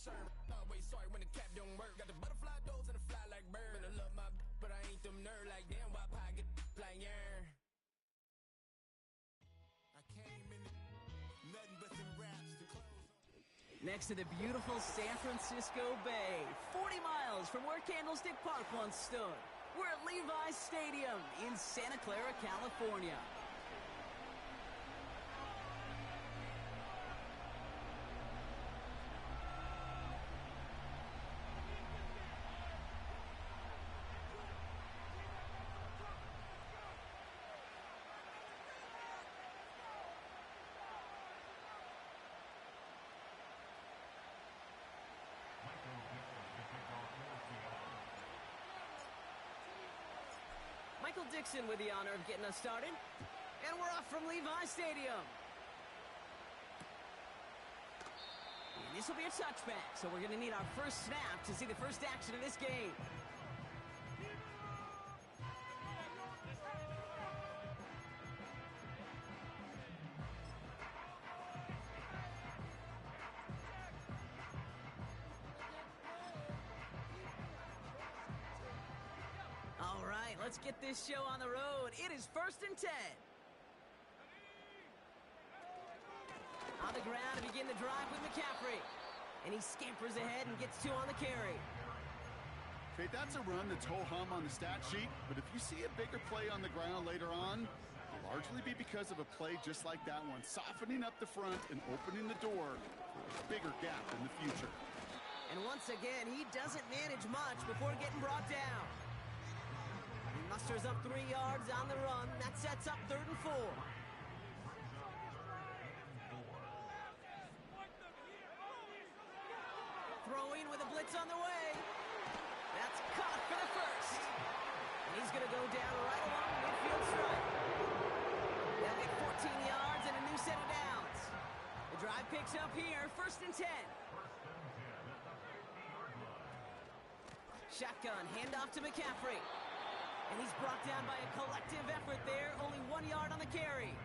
concern. Always sorry when the cap don't work. Got the butterfly doors and the fly like bird. And I love my but I ain't them nerd like damn why pocket like yarn. I came in nothing but some raps to close. Next to the beautiful San Francisco Bay, 40 miles from where Candlestick Park once stood. We're at Levi's Stadium in Santa Clara, California. Michael Dixon with the honor of getting us started. And we're off from Levi's Stadium. And this will be a touchback, so we're going to need our first snap to see the first action of this game. All right, let's get this show on the road. It is 1st and 10. On the ground to begin the drive with McCaffrey. And he scampers ahead and gets 2 on the carry. Okay, that's a run that's ho-hum on the stat sheet, but if you see a bigger play on the ground later on, it'll largely be because of a play just like that one, softening up the front and opening the door for a bigger gap in the future. And once again, he doesn't manage much before getting brought down. He musters up 3 yards on the run. That sets up 3rd and 4. Throwing with a blitz on the way. That's caught for the first. And he's going to go down right along the midfield stripe. They'll get 14 yards and a new set of downs. The drive picks up here, 1st and 10. Shotgun, handoff to McCaffrey. And he's brought down by a collective effort there, only 1 yard on the carry.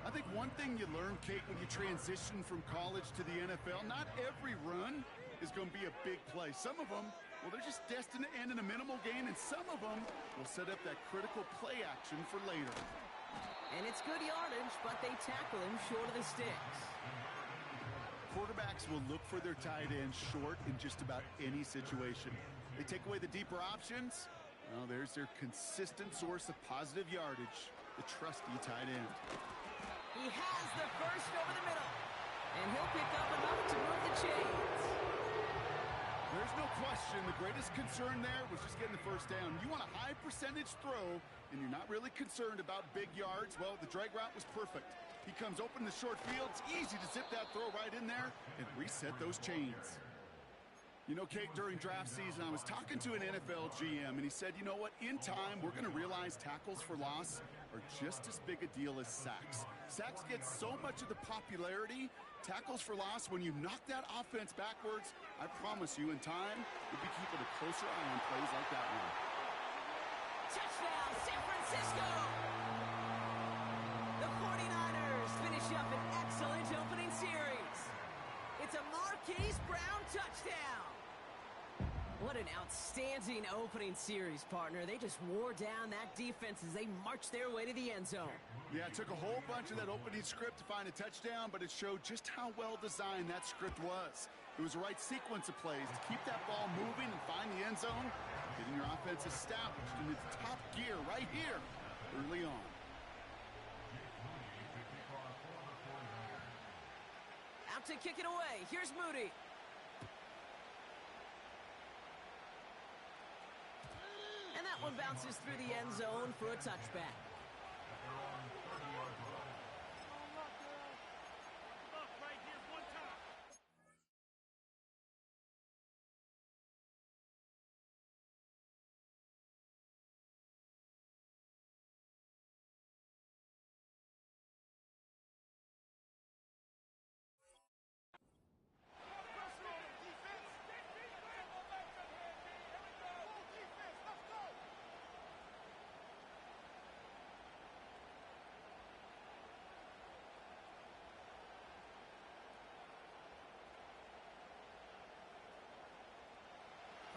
I think one thing you learn, Kate, when you transition from college to the NFL, not every run is going to be a big play. Some of them, well, they're just destined to end in a minimal gain, and some of them will set up that critical play action for later. And it's good yardage, but they tackle him short of the sticks. Quarterbacks will look for their tight ends short in just about any situation. They take away the deeper options. Well, there's their consistent source of positive yardage, the trusty tight end. He has the first over the middle, and he'll pick up enough to move the chains. There's no question the greatest concern there was just getting the first down. You want a high percentage throw, and you're not really concerned about big yards. Well, the drag route was perfect. He comes open in the short field. It's easy to zip that throw right in there and reset those chains. You know, Kate, during draft season, I was talking to an NFL GM, and he said, you know what, in time, we're going to realize tackles for loss are just as big a deal as sacks. Sacks get so much of the popularity. Tackles for loss, when you knock that offense backwards, I promise you, in time, you'll be keeping a closer eye on plays like that one. Touchdown, San Francisco! The 49ers finish up an excellent opening series. It's a Marquise Brown touchdown. What an outstanding opening series, partner. They just wore down that defense as they marched their way to the end zone. Yeah, it took a whole bunch of that opening script to find a touchdown, but it showed just how well designed that script was. It was the right sequence of plays to keep that ball moving and find the end zone, getting your offense established in its top gear right here early on. Out to kick it away. Here's Moody. And that one bounces through the end zone for a touchback.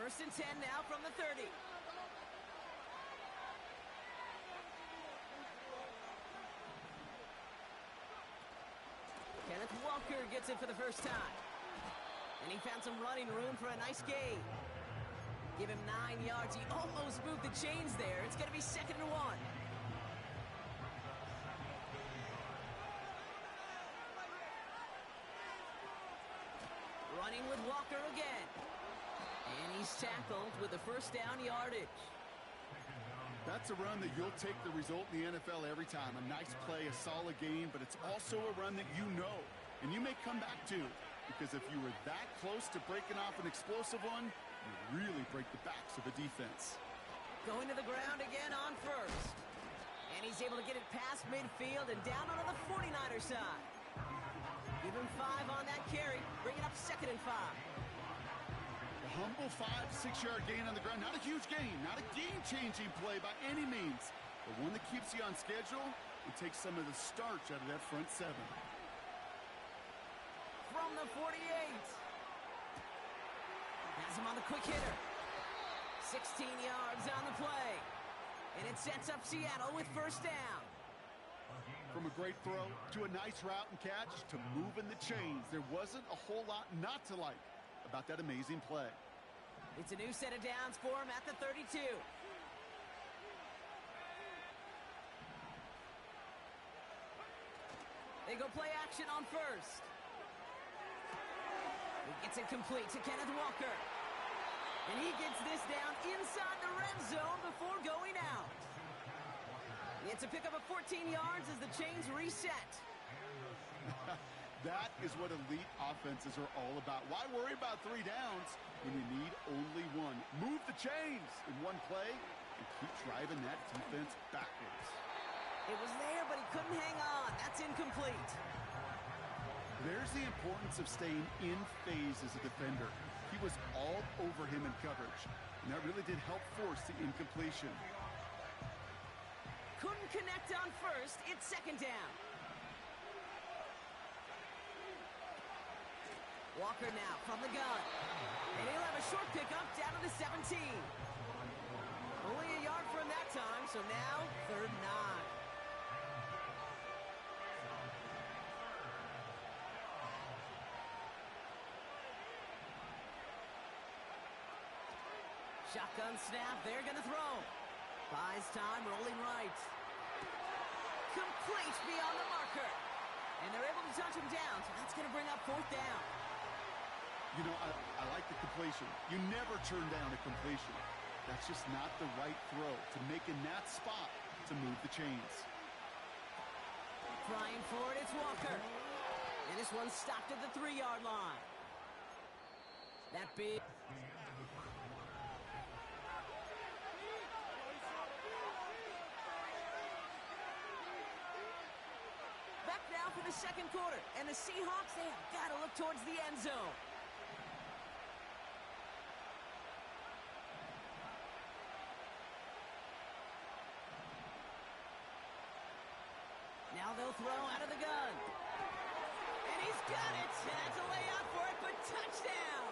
First and 10 now from the 30. Kenneth Walker gets it for the first time. And he found some running room for a nice gain. Give him 9 yards. He almost moved the chains there. It's going to be 2nd and 1. Running with Walker again. And he's tackled with the first down yardage. That's a run that you'll take the result in the NFL every time. A nice play, a solid game, but it's also a run that you know, and you may come back to. Because if you were that close to breaking off an explosive one, you really break the backs of the defense. Going to the ground again on first. And he's able to get it past midfield and down onto the 49er side. Give him 5 on that carry. Bring it up 2nd and 5. A humble 5-6 yard gain on the ground. Not a huge gain, not a game-changing play by any means, but one that keeps you on schedule and takes some of the starch out of that front 7. From the 48. Has him on the quick hitter. 16 yards on the play. And it sets up Seattle with first down. From a great throw to a nice route and catch to moving the chains, there wasn't a whole lot not to like about that amazing play. It's a new set of downs for him at the 32. They go play action on first. He gets it complete to Kenneth Walker. And he gets this down inside the red zone before going out. It's a pickup of 14 yards as the chains reset. That is what elite offenses are all about. Why worry about 3 downs when you need only 1? Move the chains in one play and keep driving that defense backwards. It was there, but he couldn't hang on. That's incomplete. There's the importance of staying in phase as a defender. He was all over him in coverage, and that really did help force the incompletion. Couldn't connect on first. It's 2nd down. Walker now from the gun. And he'll have a short pickup down to the 17. Only a yard for him that time, so now 3rd and 9. Shotgun snap, they're going to throw. Buys time, rolling right. Complete beyond the marker. And they're able to touch him down, so that's going to bring up 4th down. You know, I like the completion. You never turn down a completion. That's just not the right throw to make in that spot to move the chains. Flying for it, it's Walker. And this one's stopped at the 3-yard line. That big... Back now for the 2nd quarter. And the Seahawks, they have got to look towards the end zone. Now they'll throw out of the gun. And he's got it. And that's a layout for it, but touchdown.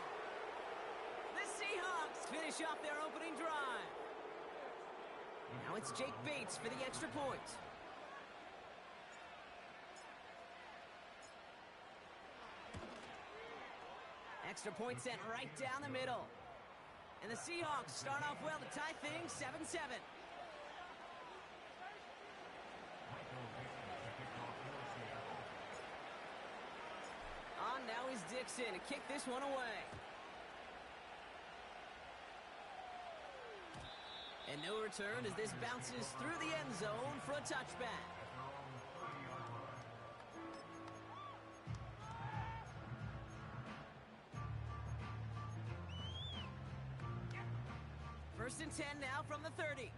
The Seahawks finish off their opening drive. Now it's Jake Bates for the extra point. Extra point sent right down the middle. And the Seahawks start off well to tie things 7-7. On now is Dixon to kick this one away. And no return as this bounces through the end zone for a touchback. First and 10 now from the 30.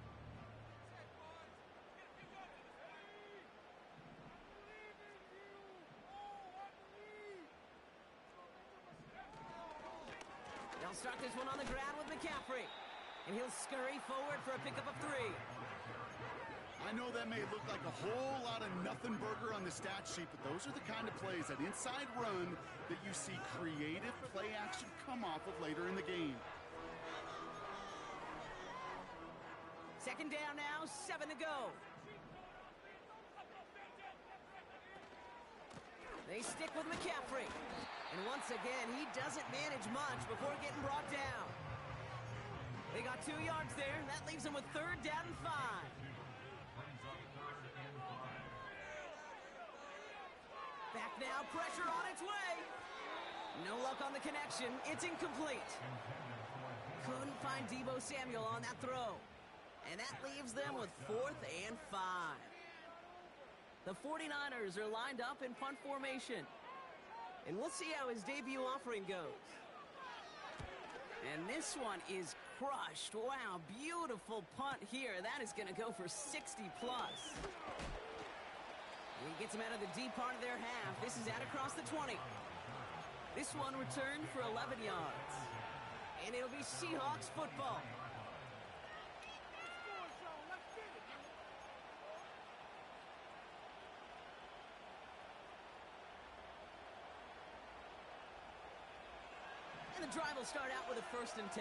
They'll start this one on the ground with McCaffrey. And he'll scurry forward for a pickup of 3. I know that may look like a whole lot of nothing burger on the stat sheet, but those are the kind of plays, that inside run, that you see creative play action come off of later in the game. Second down now, 7 to go. They stick with McCaffrey. And once again, he doesn't manage much before getting brought down. They got 2 yards there. That leaves them with third down and 5. Back now, pressure on its way. No luck on the connection. It's incomplete. Couldn't find Deebo Samuel on that throw. And that leaves them with 4th and 5. The 49ers are lined up in punt formation. And we'll see how his debut offering goes. And this one is crushed. Wow, beautiful punt here. That is going to go for 60+. He gets him out of the deep part of their half. This is out across the 20. This one returned for 11 yards. And it'll be Seahawks football. And the drive will start out with a 1st and 10.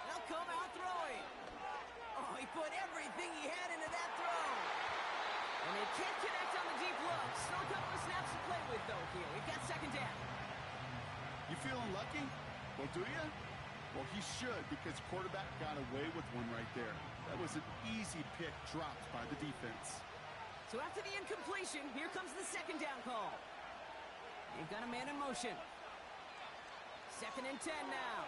They'll come out throwing. Oh, he put everything he had into that throw. And they can't connect on the deep look. Still a couple of snaps to play with, though, here. We've got second down. You feeling lucky? Well, do you? Well, he should, because quarterback got away with one right there. That was an easy pick dropped by the defense. So after the incompletion, here comes the second down call. They've got a man in motion. 2nd and 10 now.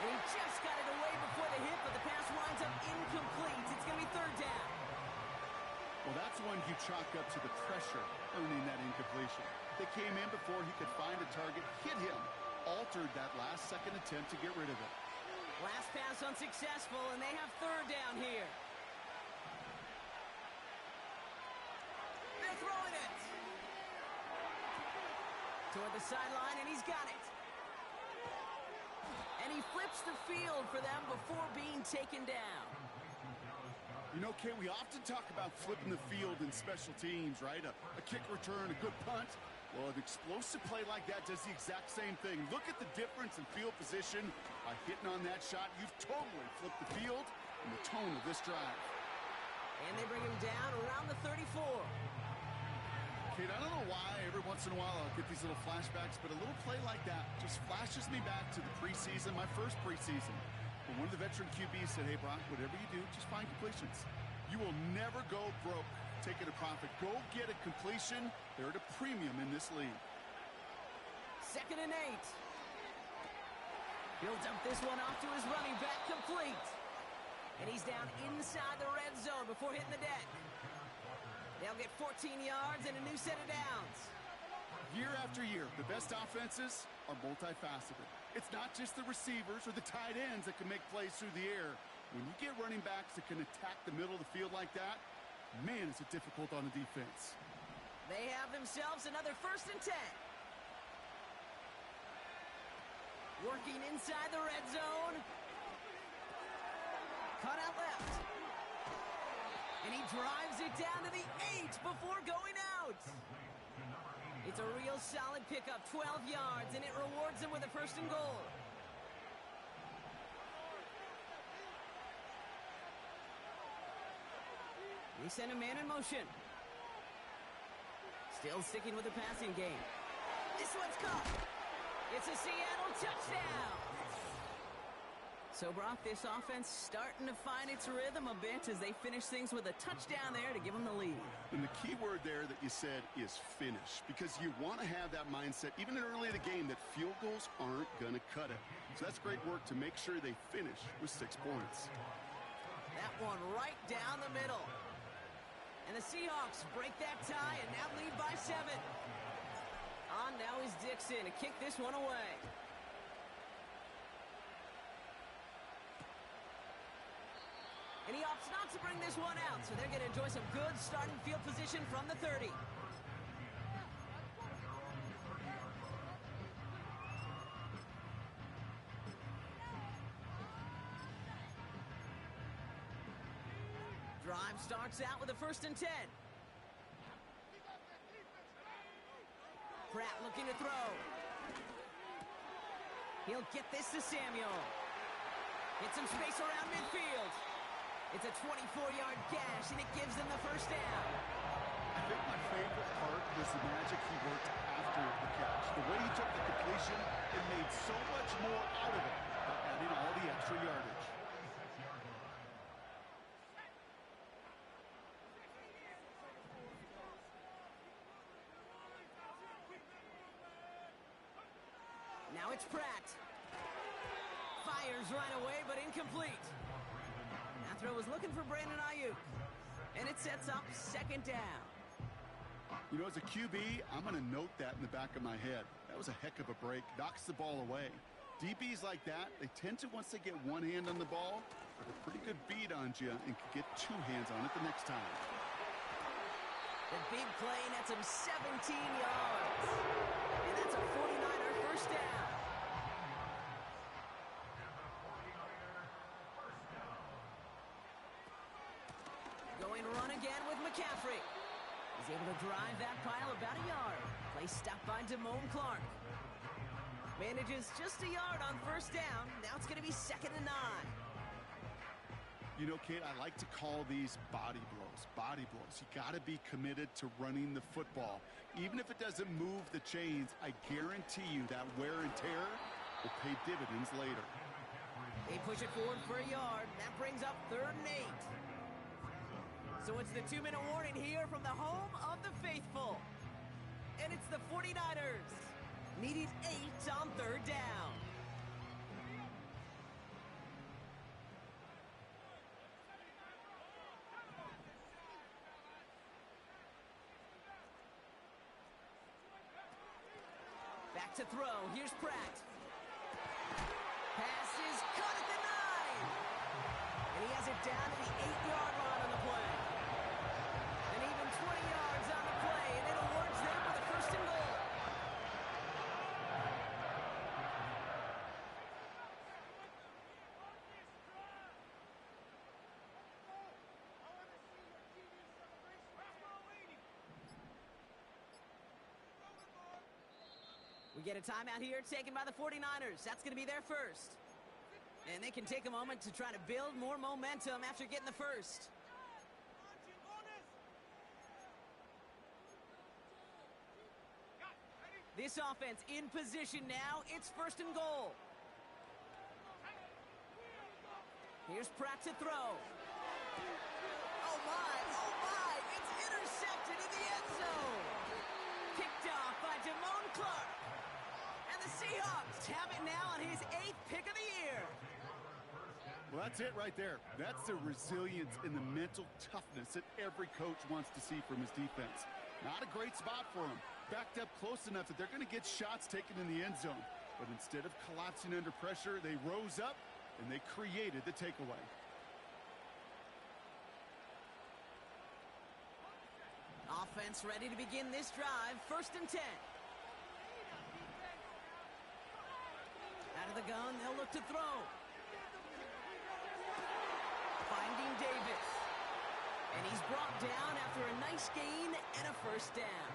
And he just got it away before the hit, but the pass winds up incomplete. It's going to be 3rd down. Well, that's one you chalk up to the pressure earning that incompletion. They came in before he could find a target, hit him, altered that last second attempt to get rid of it. Last pass unsuccessful, and they have 3rd down here. They're throwing it. Toward the sideline, and he's got it. And he flips the field for them before being taken down. You know, Kay, we often talk about flipping the field in special teams, right? A kick return, a good punt. Well, an explosive play like that does the exact same thing. Look at the difference in field position. By hitting on that shot, you've totally flipped the field and the tone of this drive. And they bring him down around the 34. Kate, I don't know why every once in a while I'll get these little flashbacks, but a little play like that just flashes me back to the preseason, my first preseason. When one of the veteran QBs said, hey, Brock, whatever you do, just find completions. You will never go broke taking a profit. Go get a completion. They're at a premium in this league. 2nd and 8. He'll dump this one off to his running back, complete. And he's down inside the red zone before hitting the deck. They'll get 14 yards and a new set of downs. Year after year, the best offenses are multifaceted. It's not just the receivers or the tight ends that can make plays through the air. When you get running backs that can attack the middle of the field like that, man, is it difficult on the defense. They have themselves another 1st and 10. Working inside the red zone. Cut out left. And he drives it down to the 8 before going out. It's a real solid pickup, 12 yards, and it rewards him with a 1st and goal. They send a man in motion. Still sticking with the passing game. This one's caught. It's a Seattle touchdown. So, Brock, this offense starting to find its rhythm a bit as they finish things with a touchdown there to give them the lead. And the key word there that you said is finish, because you want to have that mindset, even early in the game, that field goals aren't going to cut it. So that's great work to make sure they finish with 6 points. That one right down the middle. And the Seahawks break that tie and now lead by 7. On now is Dixon to kick this one away. And he opts not to bring this one out, so they're going to enjoy some good starting field position from the 30. Drive starts out with a 1st and 10. Pratt looking to throw. He'll get this to Samuel. Get some space around midfield. It's a 24-yard gash, and it gives them the first down. I think my favorite part was the magic he worked after the catch. The way he took the completion and made so much more out of it by adding all the extra yardage. Now it's Pratt. Fires right away, but incomplete. Deathrow was looking for Brandon Ayuk. And it sets up second down. You know, as a QB, I'm going to note that in the back of my head. That was a heck of a break. Knocks the ball away. DBs like that, they tend to, once they get one hand on the ball, put a pretty good beat on you and can get two hands on it the next time. The big play nets him 17 yards. And that's a 49er first down. Going run again with McCaffrey. He's able to drive that pile about a yard. Play stopped by Damone Clark. Manages just a yard on first down. Now it's going to be 2nd and 9. You know, Kate, I like to call these body blows. Body blows. You got to be committed to running the football. Even if it doesn't move the chains, I guarantee you that wear and tear will pay dividends later. They push it forward for a yard. That brings up 3rd and 8. So it's the 2-minute warning here from the home of the faithful. And it's the 49ers needing 8 on 3rd down. Back to throw. Here's Pratt. Pass is caught at the 9. And he has it down to the 8-yard line on the play. And even 20 yards on the play, and it awards them with a 1st and goal. We get a timeout here taken by the 49ers. That's going to be their first. And they can take a moment to try to build more momentum after getting the first. This offense in position now. It's 1st and goal. Here's Pratt to throw. Oh my, it's intercepted in the end zone. Picked off by Damone Clark. And the Seahawks have it now on his 8th pick of the year. Well, that's it right there. That's the resilience and the mental toughness that every coach wants to see from his defense. Not a great spot for him. Backed up close enough that they're going to get shots taken in the end zone. But instead of collapsing under pressure, they rose up and they created the takeaway. Offense ready to begin this drive. 1st and 10. Out of the gun, they'll look to throw. Finding Davis. And he's brought down after a nice gain and a 1st down.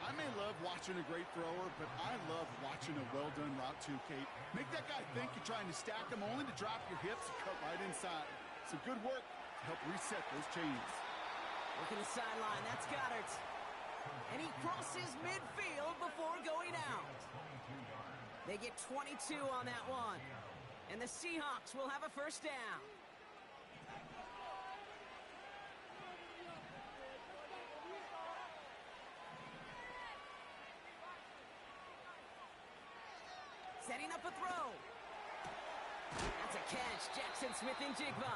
I may love watching a great thrower, but I love watching a well-done route too, Kate. Make that guy think you're trying to stack him only to drop your hips and cut right inside. Some good work to help reset those chains. Looking the sideline, that's Goddard. And he crosses midfield before going out. They get 22 on that one. And the Seahawks will have a 1st down. Setting up a throw. That's a catch. Jackson Smith-Njigba.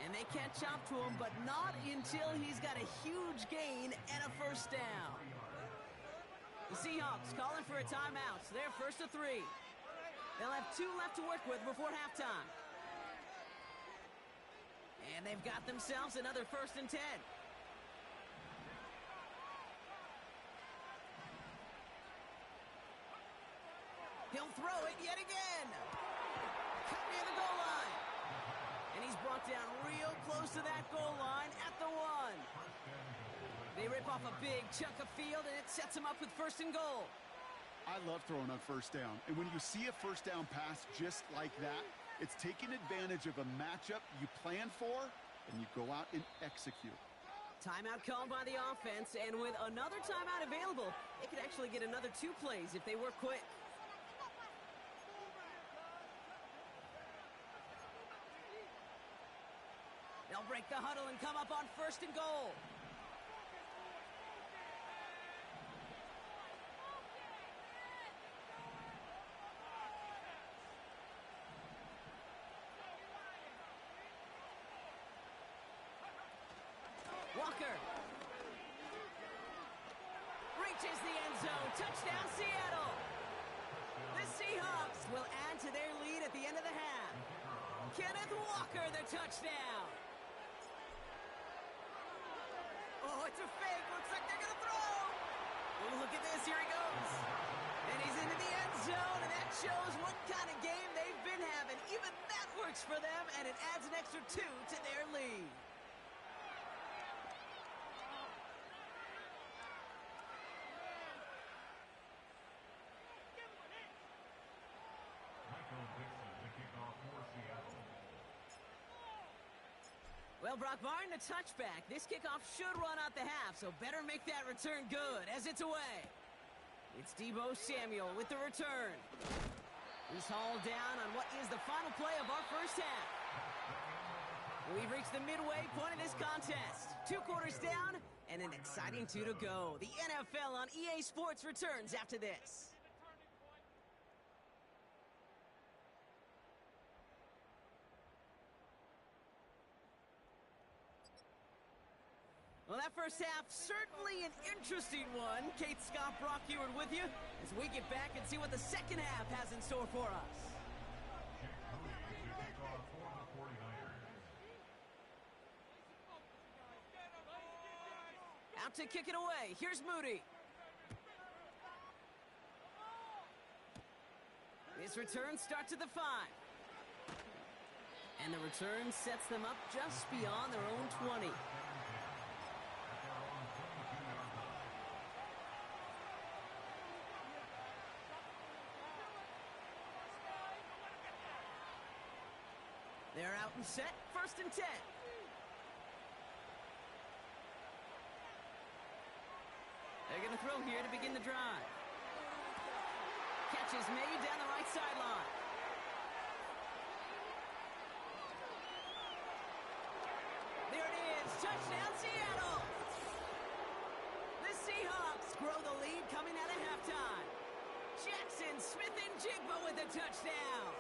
And they can't chop to him, but not until he's got a huge gain and a 1st down. The Seahawks calling for a timeout. So they're 1st to 3. They'll have 2 left to work with before halftime. And they've got themselves another 1st and 10. He'll throw it yet again. Cut near the goal line. And he's brought down real close to that goal line at the 1. They rip off a big chunk of field, and it sets him up with 1st and goal. I love throwing on first down. And when you see a first down pass just like that, it's taking advantage of a matchup you plan for, and you go out and execute. Timeout called by the offense, and with another timeout available, they could actually get another 2 plays if they work quick. They'll break the huddle and come up on 1st and goal. Walker reaches the end zone. Touchdown, Seattle. The Seahawks will add to their lead at the end of the half. Kenneth Walker, the touchdown. Oh, it's a fake. Looks like they're going to throw. Oh, look at this. Here he goes. And he's into the end zone, and that shows what kind of game they've been having. Even that works for them, and it adds an extra 2 to their lead. Well, Brock, barring the touchback, this kickoff should run out the half, so better make that return good as it's away. It's Deebo Samuel with the return. He's hauled down on what is the final play of our first half. We've reached the midway point of this contest. 2 quarters down and an exciting 2 to go. The NFL on EA Sports returns after this. Well, that first half, certainly an interesting one. Kate Scott, Brock Ewart with you as we get back and see what the second half has in store for us. Out to kick it away. Here's Moody. This return starts at the 5. And the return sets them up just beyond their own 20. They're out and set. 1st and 10. They're going to throw here to begin the drive. Catch is made down the right sideline. There it is. Touchdown, Seattle. The Seahawks grow the lead coming out of halftime. Jackson Smith-Njigba with a touchdown.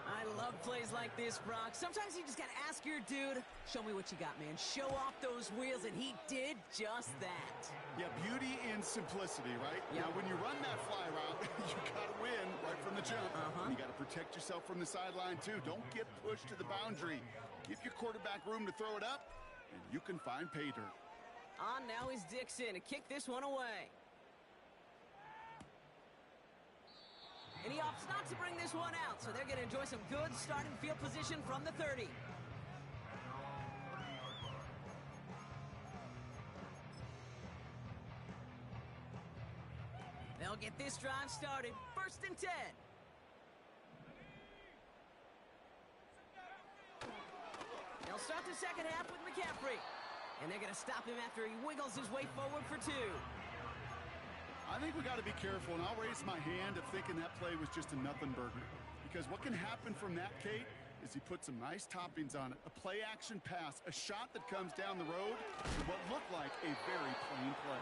I love plays like this, Brock. Sometimes you just got to ask your dude, show me what you got, man. Show off those wheels, and he did just that. Yeah, beauty in simplicity, right? Yep. Now, when you run that fly route, you got to win right from the jump. You got to protect yourself from the sideline, too. Don't get pushed to the boundary. Give your quarterback room to throw it up, and you can find pay dirt. On now is Dixon to kick this one away. And he opts not to bring this one out, so they're going to enjoy some good starting field position from the 30. They'll get this drive started. 1st and 10. They'll start the second half with McCaffrey. And they're going to stop him after he wiggles his way forward for 2. I think we got to be careful, and I'll raise my hand of thinking that play was just a nothing burger. Because what can happen from that, Kate, is he put some nice toppings on it. A play-action pass, a shot that comes down the road to what looked like a very plain play.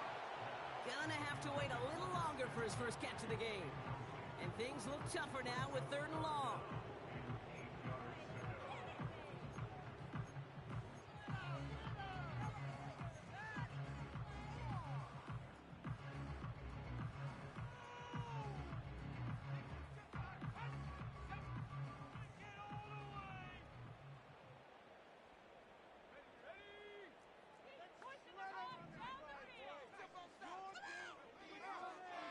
Gonna have to wait a little longer for his first catch of the game. And things look tougher now with 3rd and long.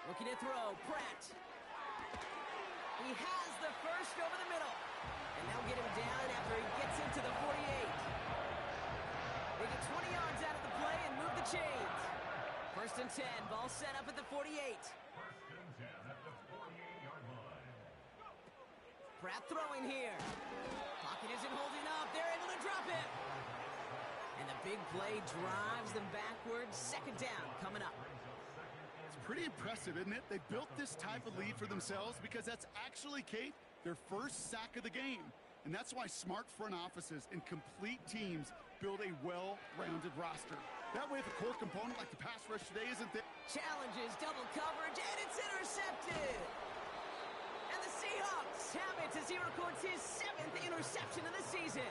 Looking to throw, Pratt. He has the first over the middle. And they'll get him down after he gets into the 48. They get 20 yards out of the play and move the chains. 1st and 10, ball set up at the 48. Pratt throwing here. Pocket isn't holding up. They're able to drop it. And the big play drives them backwards. Second down coming up. It's pretty impressive, isn't it? They built this type of lead for themselves because that's actually, Kate, their first sack of the game. And that's why smart front offices and complete teams build a well-rounded roster. That way, if a core component like the pass rush today isn't there. Challenges, double coverage, and it's intercepted. And the Seahawks have it as he records his 7th interception of the season.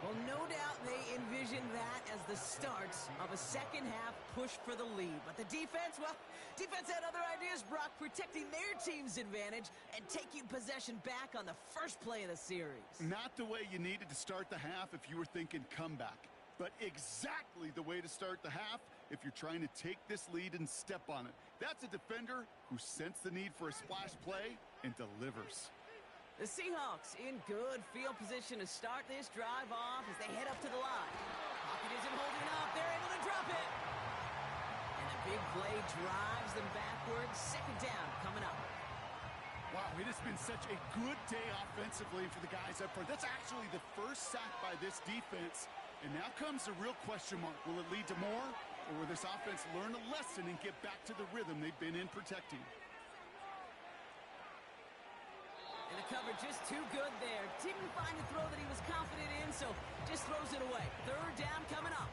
Well, no doubt they envisioned that as the start of a second-half push for the lead. But the defense, well, defense had other ideas, Brock, protecting their team's advantage and taking possession back on the first play of the series. Not the way you needed to start the half if you were thinking comeback, but exactly the way to start the half if you're trying to take this lead and step on it. That's a defender who sensed the need for a splash play and delivers. The Seahawks in good field position to start this drive off as they head up to the line. Pocket isn't holding up. They're able to drop it. And the big play drives them backwards. Second down coming up. Wow, it has been such a good day offensively for the guys up front. That's actually the first sack by this defense. And now comes the real question mark. Will it lead to more? Or will this offense learn a lesson and get back to the rhythm they've been in protecting? And the cover just too good there. Didn't find a throw that he was confident in, so just throws it away. Third down coming up.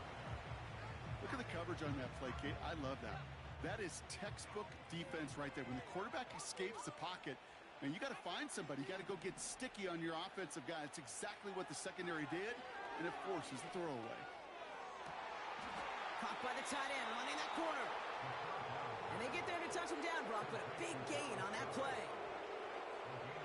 Look at the coverage on that play, Kate. I love that. That is textbook defense right there. When the quarterback escapes the pocket, man, you got to find somebody. You got to go get sticky on your offensive guy. It's exactly what the secondary did, and it forces the throw away. Caught by the tight end, running that corner. And they get there to touch him down, Brock, but a big gain on that play.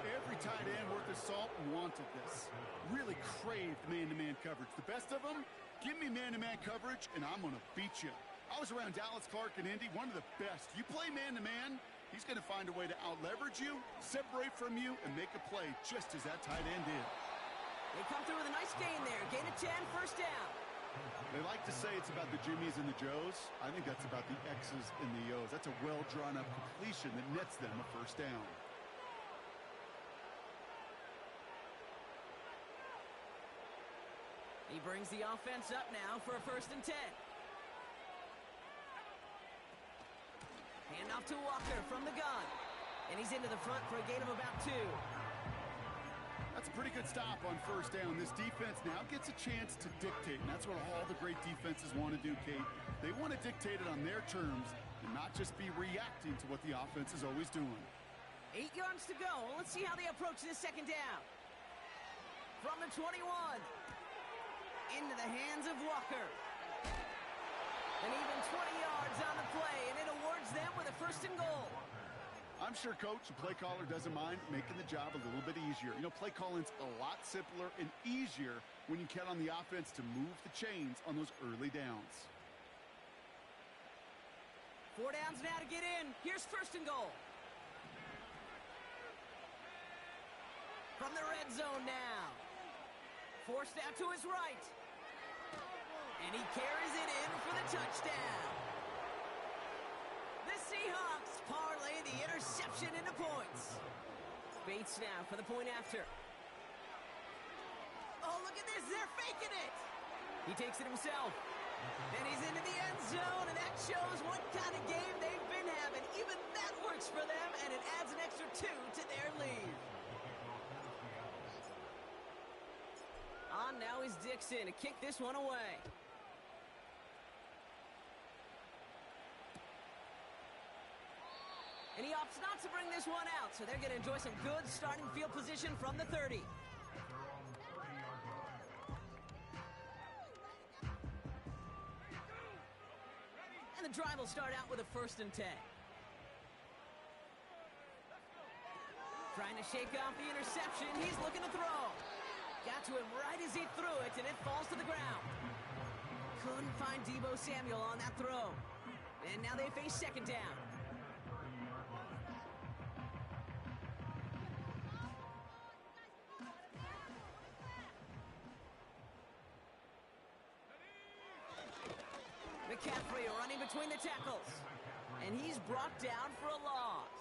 Every tight end worth his salt wanted this. Really craved man-to-man coverage. The best of them, give me man-to-man coverage, and I'm going to beat you. I was around Dallas Clark and Indy, one of the best. You play man-to-man, he's going to find a way to out-leverage you, separate from you, and make a play just as that tight end did. They come through with a nice gain there. Gain of 10, first down. They like to say it's about the Jimmies and the Joes. I think that's about the X's and the O's. That's a well-drawn-up completion that nets them a first down. He brings the offense up now for a 1st and 10. Hand off to Walker from the gun. And he's into the front for a gain of about 2. That's a pretty good stop on first down. This defense now gets a chance to dictate, and that's what all the great defenses want to do, Kate. They want to dictate it on their terms and not just be reacting to what the offense is always doing. 8 yards to go. Let's see how they approach this second down. From the 21. Into the hands of Walker. And even 20 yards on the play, and it awards them with a 1st and goal. I'm sure Coach, the play caller, doesn't mind making the job a little bit easier. You know, play calling's a lot simpler and easier when you count on the offense to move the chains on those early downs. 4 downs now to get in. Here's 1st and goal. From the red zone now. Forced out to his right. And he carries it in for the touchdown. The Seahawks parlay the interception into points. Bates now for the point after. Oh, look at this. They're faking it. He takes it himself. And he's into the end zone, and that shows what kind of game they've been having. Even that works for them, and it adds an extra 2 to their lead. On now is Dixon to kick this one away. And he opts not to bring this one out, so they're going to enjoy some good starting field position from the 30. And the drive will start out with a 1st and 10. Trying to shake off the interception. He's looking to throw. Got to him right as he threw it, and it falls to the ground. Couldn't find Deebo Samuel on that throw. And now they face 2nd down. McCaffrey running between the tackles. And he's brought down for a loss.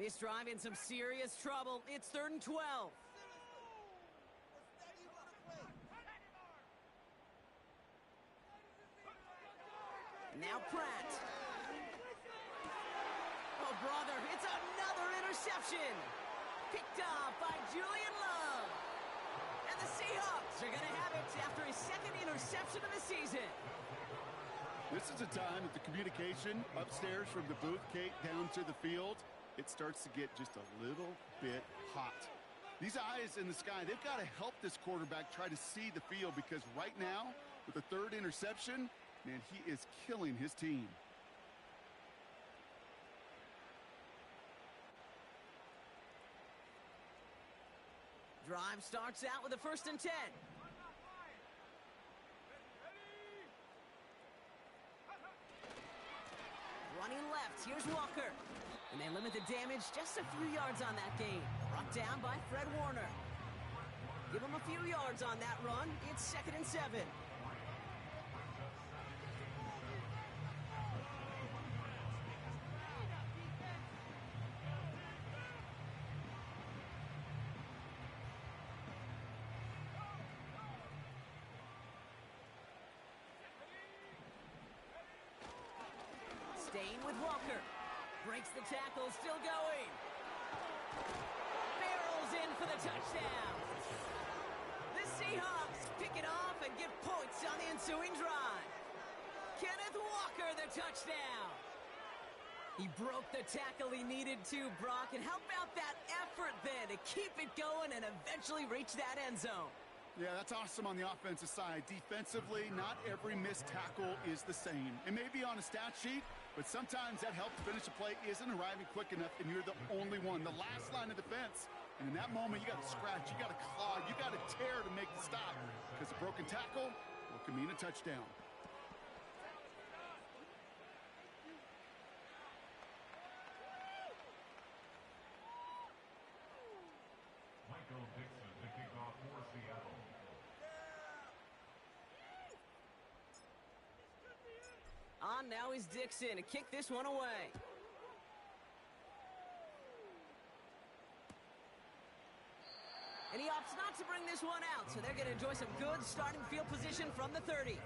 This drive in some serious trouble. It's 3rd and 12. Now Pratt. Oh, brother, it's another interception. Picked off by Julian Love. And the Seahawks are going to have it after his 2nd interception of the season. This is a time that the communication upstairs from the booth, Kate, down to the field, it starts to get just a little bit hot. These eyes in the sky, they've got to help this quarterback try to see the field, because right now, with the 3rd interception, man, he is killing his team. Drive starts out with a 1st and 10. Running left, here's Walker. And they limit the damage just a few yards on that gain. Brought down by Fred Warner. Give him a few yards on that run. It's 2nd and 7. Staying with Walker. Breaks the tackle, still going. Barrels in for the touchdown. The Seahawks pick it off and give points on the ensuing drive. Kenneth Walker, the touchdown. He broke the tackle he needed to, Brock. And how about that effort then to keep it going and eventually reach that end zone? Yeah, that's awesome on the offensive side. Defensively, not every missed tackle is the same. It may be on a stat sheet, but sometimes that help to finish a play isn't arriving quick enough, and you're the only one, the last line of defense. And in that moment, you got to scratch, you got to claw, you got to tear to make the stop, because a broken tackle can mean a touchdown. On now is Dixon to kick this one away. And he opts not to bring this one out, so they're going to enjoy some good starting field position from the 30.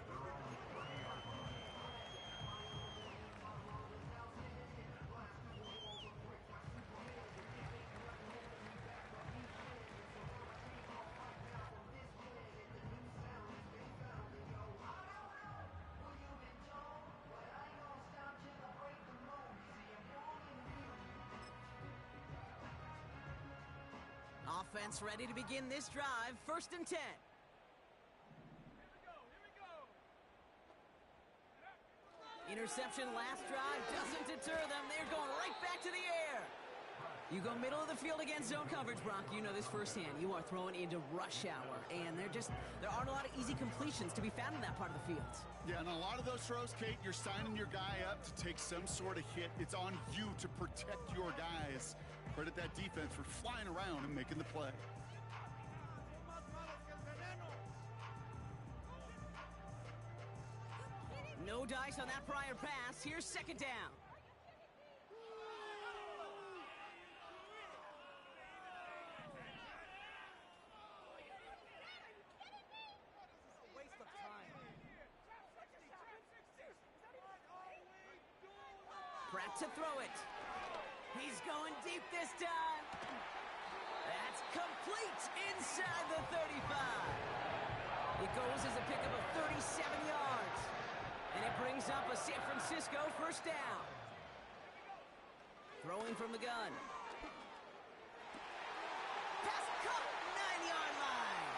Offense ready to begin this drive. 1st and 10. Interception last drive doesn't deter them. They're going right back to the air. You go middle of the field against zone coverage, Brock. You know this firsthand. You are throwing into rush hour, and there aren't a lot of easy completions to be found in that part of the field. Yeah, and a lot of those throws, Kate, you're signing your guy up to take some sort of hit. It's on you to protect your guys. Credit that defense for flying around and making the play. No dice on that prior pass. Here's 2nd down. Pratt to throw it. He's going deep this time. That's complete inside the 35. It goes as a pickup of 37 yards. And it brings up a San Francisco 1st down. Throwing from the gun. Pass caught, 9-yard line.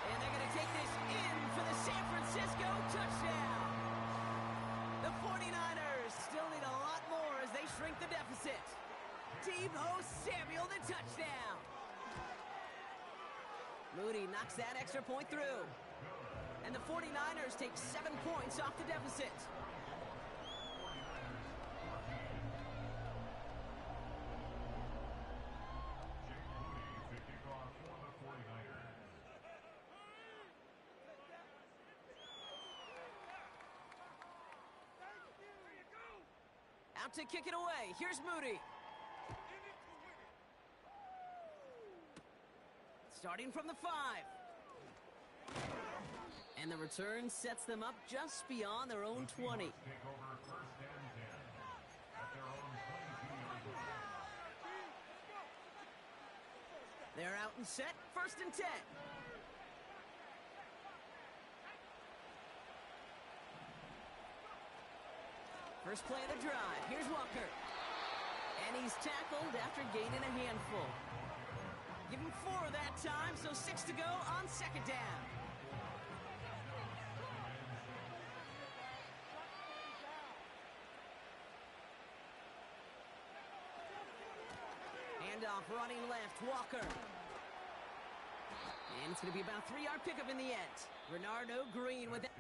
And they're going to take this in for the San Francisco touchdown. The 49ers still need a lot more as they shrink the deficit. Deebo Samuel, the touchdown. Moody knocks that extra point through. And the 49ers take 7 points off the deficit. Out to kick it away. Here's Moody. Starting from the 5. And the return sets them up just beyond their own 20. They're out and set, 1st and 10. First play of the drive. Here's Walker. And he's tackled after gaining a handful. Give him 4 that time, so 6 to go on 2nd down. Handoff running left, Walker. And it's going to be about a 3-yard pickup in the end. Renardo Green with that.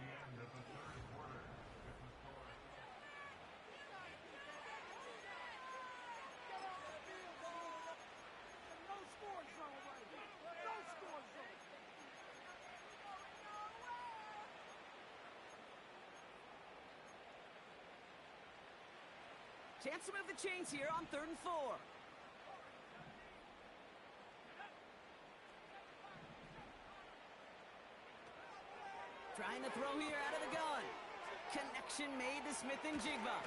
Chance to move the chains here on 3rd and 4. Trying to throw here out of the gun. Connection made to Smith and Jigba.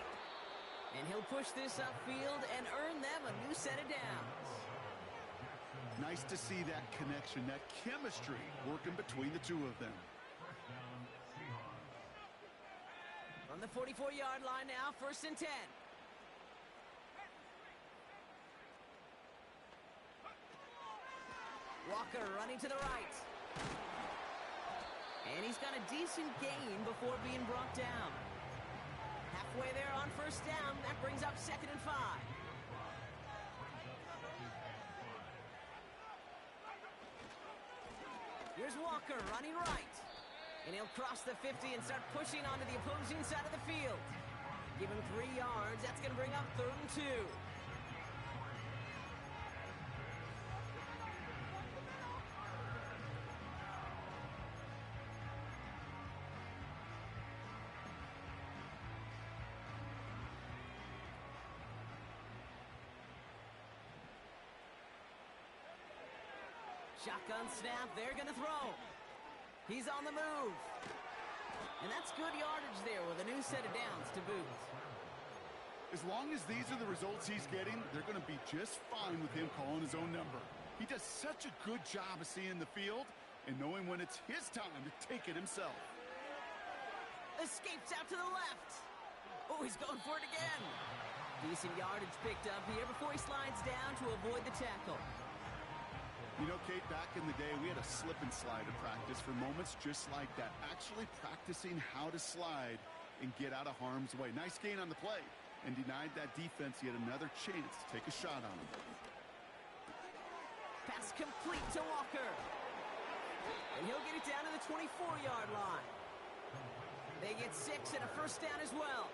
And he'll push this upfield and earn them a new set of downs. Nice to see that connection, that chemistry working between the two of them. From the 44-yard line now, 1st and 10. Walker running to the right. And he's got a decent gain before being brought down. Halfway there on 1st down. That brings up 2nd and 5. Here's Walker running right. And he'll cross the 50 and start pushing onto the opposing side of the field. Give him 3 yards. That's going to bring up 3rd and 2. Shotgun snap, they're going to throw. He's on the move. And that's good yardage there with a new set of downs to boot. As long as these are the results he's getting, they're going to be just fine with him calling his own number. He does such a good job of seeing the field and knowing when it's his time to take it himself. Escapes out to the left. Oh, he's going for it again. Decent yardage picked up here before he slides down to avoid the tackle. You know, Kate, back in the day, we had a slip and slide to practice for moments just like that. Actually practicing how to slide and get out of harm's way. Nice gain on the play and denied that defense yet another chance to take a shot on him. Pass complete to Walker. And he'll get it down to the 24-yard line. They get 6 and a 1st down as well.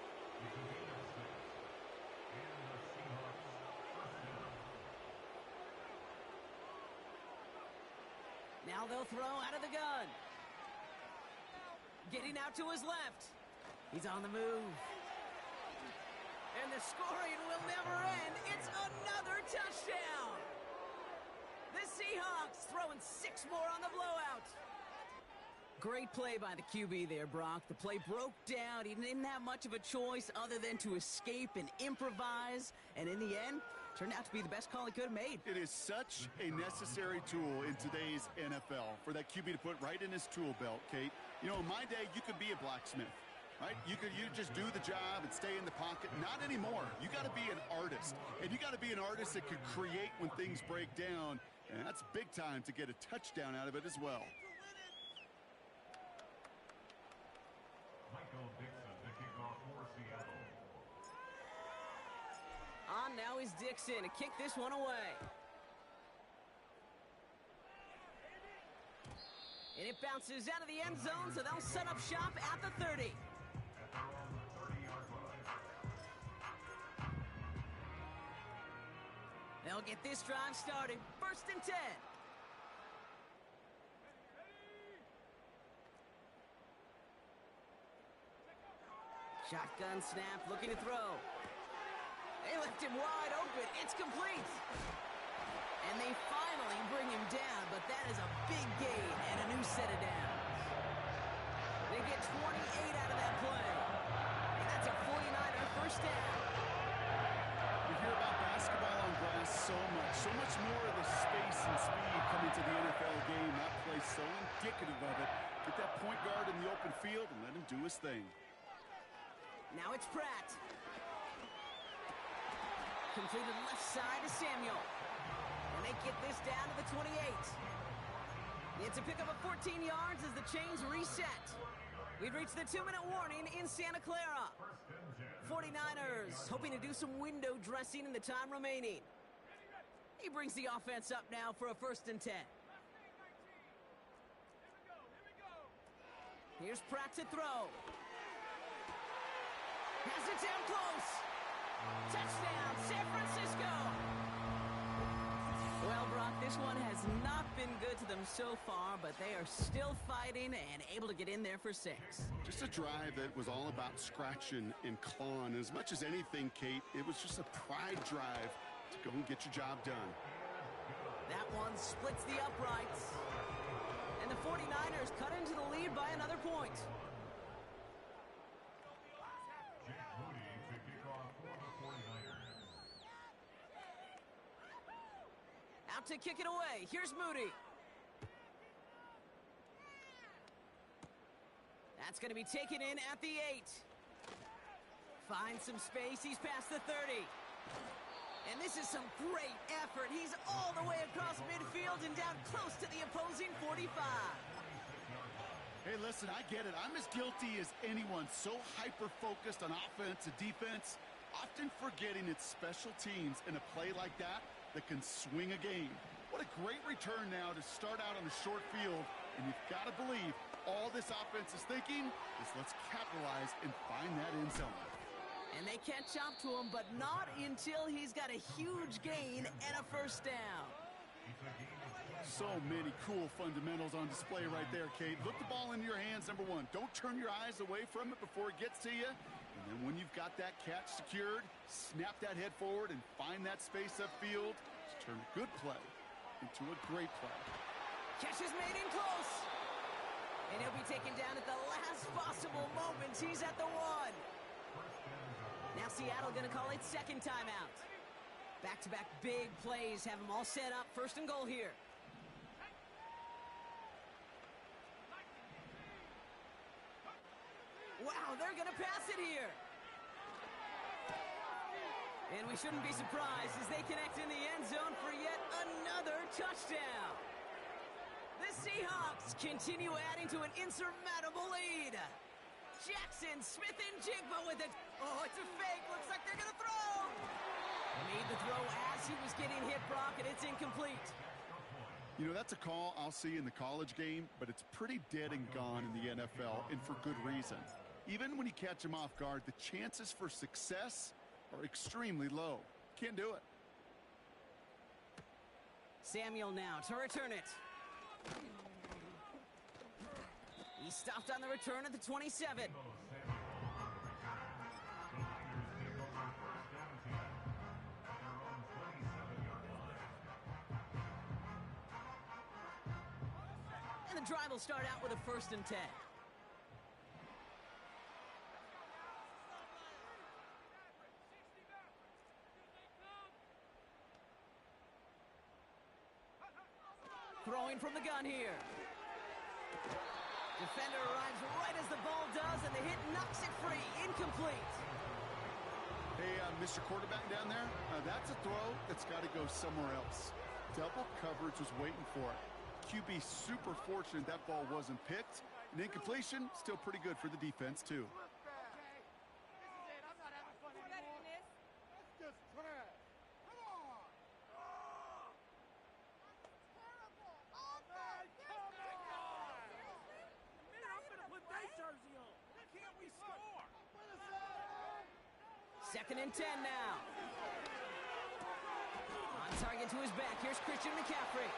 Now they'll throw out of the gun. Getting out to his left. He's on the move. And the scoring will never end. It's another touchdown. The Seahawks throwing 6 more on the blowout. Great play by the QB there, Brock. The play broke down. He didn't have much of a choice other than to escape and improvise. And in the end, turned out to be the best call he could have made. It is such a necessary tool in today's NFL for that QB to put right in his tool belt, Kate. You know, in my day, you could be a blacksmith, right? You just do the job and stay in the pocket. Not anymore. You got to be an artist. And you got to be an artist that could create when things break down. And that's big time to get a touchdown out of it as well. On now is Dixon to kick this one away. And it bounces out of the end zone, so they'll set up shop at the 30. They'll get this drive started. 1st and 10. Shotgun snap, looking to throw. They left him wide open. It's complete. And they finally bring him down, but that is a big gain and a new set of downs. They get 28 out of that play. And that's a 49er first down. We hear about basketball on grass so much more of the space and speed coming to the NFL game. That play so indicative of it. Get that point guard in the open field and let him do his thing. Now it's Pratt. Completed left side to Samuel. And they get this down to the 28. It's a pickup of 14 yards as the chains reset. We've reached the 2-minute warning in Santa Clara. 49ers hoping to do some window dressing in the time remaining. He brings the offense up now for a 1st and 10. Here's Pratt to throw. Has it down close. Touchdown, San Francisco. Well, Brock, this one has not been good to them so far, but they are still fighting and able to get in there for 6. Just a drive that was all about scratching and clawing. As much as anything, Kate, it was just a pride drive to go and get your job done. That one splits the uprights. And the 49ers cut into the lead by another point. Out to kick it away. Here's Moody. That's going to be taken in at the 8. Finds some space. He's past the 30. And this is some great effort. He's all the way across midfield and down close to the opposing 45. Hey, listen, I get it. I'm as guilty as anyone. So hyper-focused on offense and defense, often forgetting it's special teams in a play like that can swing a game. What a great return now to start out on a short field. And you've got to believe all this offense is thinking is let's capitalize and find that end zone. And they catch up to him, but not until he's got a huge gain and a 1st down. So many cool fundamentals on display right there, Kate. Look the ball into your hands, number 1. Don't turn your eyes away from it before it gets to you. And then when you've got that catch secured, snap that head forward and find that space upfield to turn a good play into a great play. Catch is made in close. And he'll be taken down at the last possible moment. He's at the 1. Now Seattle going to call it 2nd timeout. Back-to-back big plays have them all set up. 1st and goal here. Wow, they're going to pass it here. And we shouldn't be surprised as they connect in the end zone for yet another touchdown. The Seahawks continue adding to an insurmountable lead. Jackson, Smith, and Jigba with it. Oh, it's a fake. Looks like they're going to throw. Made the throw as he was getting hit, Brock, and it's incomplete. You know, that's a call I'll see in the college game, but it's pretty dead and gone in the NFL, and for good reason. Even when you catch him off guard, the chances for success are extremely low. Can't do it. Samuel now to return it. He stopped on the return at the 27. And the drive will start out with a 1st and 10. Throwing from the gun here. Defender arrives right as the ball does, and the hit knocks it free. Incomplete. Hey, Mr. Quarterback down there, that's a throw that's got to go somewhere else. Double coverage was waiting for it. QB super fortunate that ball wasn't picked. And incompletion, still pretty good for the defense, too. Second and 10 now. On target to his back. Here's Christian McCaffrey.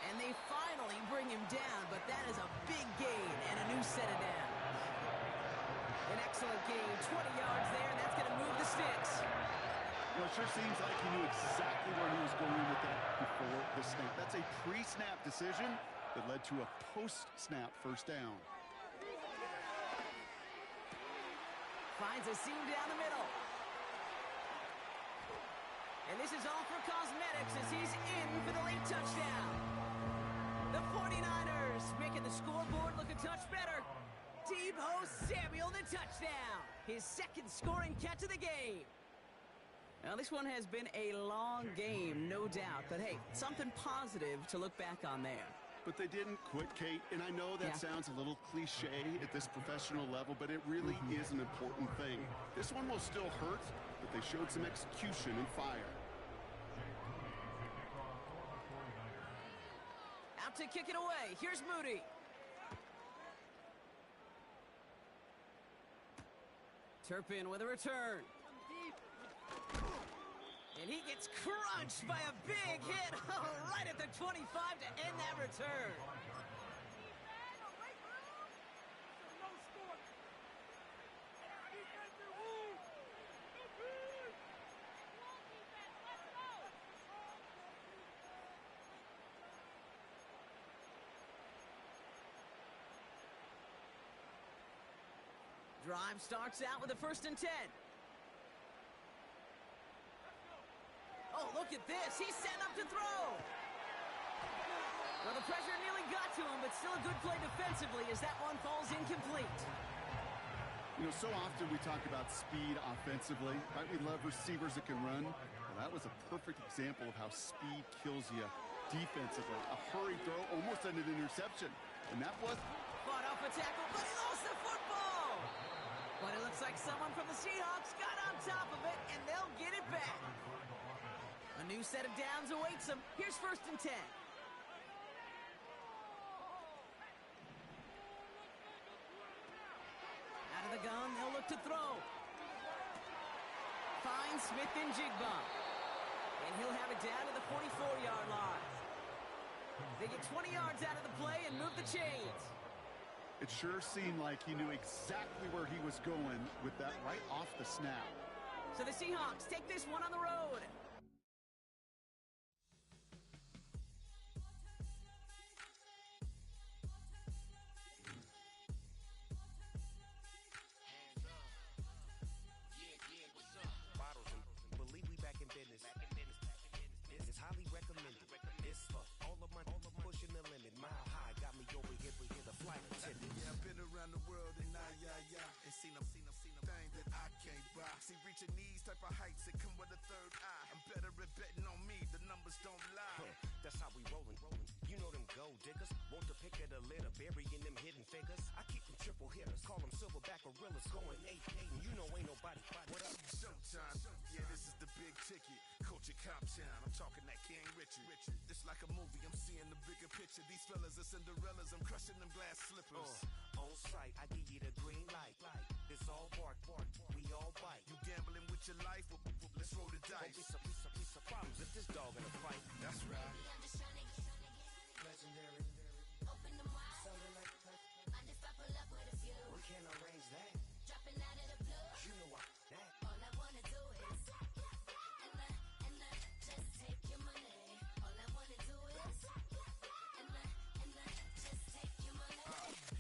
And they finally bring him down, but that is a big gain and a new set of downs. An excellent gain. 20 yards there, and that's going to move the sticks. You know, it sure seems like he knew exactly where he was going with that before the snap. That's a pre-snap decision that led to a post-snap first down. Finds a seam down the middle. And this is all for cosmetics as he's in for the late touchdown. The 49ers making the scoreboard look a touch better. Deebo Samuel, the touchdown. His second scoring catch of the game. Now, this one has been a long game, no doubt. But, hey, something positive to look back on there. But they didn't quit, Kate, and I know that sounds a little cliche at this professional level, but it really is an important thing. This one will still hurt, but they showed some execution and fire. Out to kick it away. Here's Moody. Turpin with a return. And he gets crunched by a big hit right at the 25 to end that return. Drive starts out with a 1st and 10. Oh, look at this. He's set up to throw. Well, the pressure nearly got to him, but still a good play defensively as that one falls incomplete. You know, so often we talk about speed offensively, right? We love receivers that can run. Well, that was a perfect example of how speed kills you defensively. A hurried throw almost ended an interception. And that was... Fought off a tackle, but he lost the football. But it looks like someone from the Seahawks got on top of it, and they'll get it back. A new set of downs awaits them. Here's 1st and 10. Out of the gun, they'll look to throw. Finds Smith and Jigba. And he'll have it down to the 44-yard line. They get 20 yards out of the play and move the chains. It sure seemed like he knew exactly where he was going with that right off the snap. So the Seahawks take this one on the road. That's how we rollin'. You know them gold diggers. Want to pick at a litter, burying them hidden figures. I keep them triple hitters, call them silverback gorillas. Going 8-8, and you know ain't nobody. What up? Showtime. Yeah, this is the big ticket. Coach at Cop Town. I'm talking that King Richard. It's like a movie. I'm seeing the bigger picture. These fellas are Cinderellas. I'm crushing them glass slippers. On sight, I give you the green light. It's all bark. We all bite. You gambling with your life? Well, let's roll the dice. Don't be piece of problems if this dog in a fight. That's right. Legendary. Open them wide. Something like Mind if I pull up with a few? we can't arrange that. Dropping out of the blue. You know I that. All I wanna do is and just take your money. All I wanna do is and just take your money.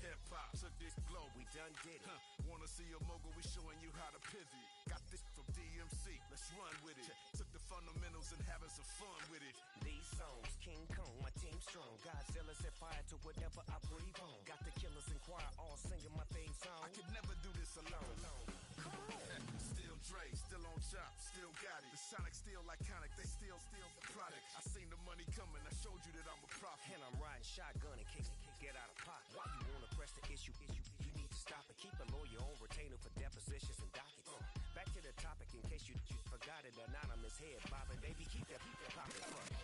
Hip hop took this globe. We done did it. Wanna see a mogul? We showing you how to pivot. Got this from DMC. Let's run with it. Took the fundamentals and having some fun with it. These songs, King Kong, my team strong. Godzilla set fire to whatever I breathe on. Got the killers in choir all singing my theme song. I could never do this alone. Still Dre, still on top, still got it. The Sonic still iconic, they still the product. I seen the money coming, I showed you that I'm a prophet. And I'm riding shotgun in case get out of pocket. Why you wanna press the issue? You need to stop it. Keep a lawyer on retainer for depositions and dockets. Back to the topic in case you forgot it. Anonymous head bobbing, baby, keep that poppin'.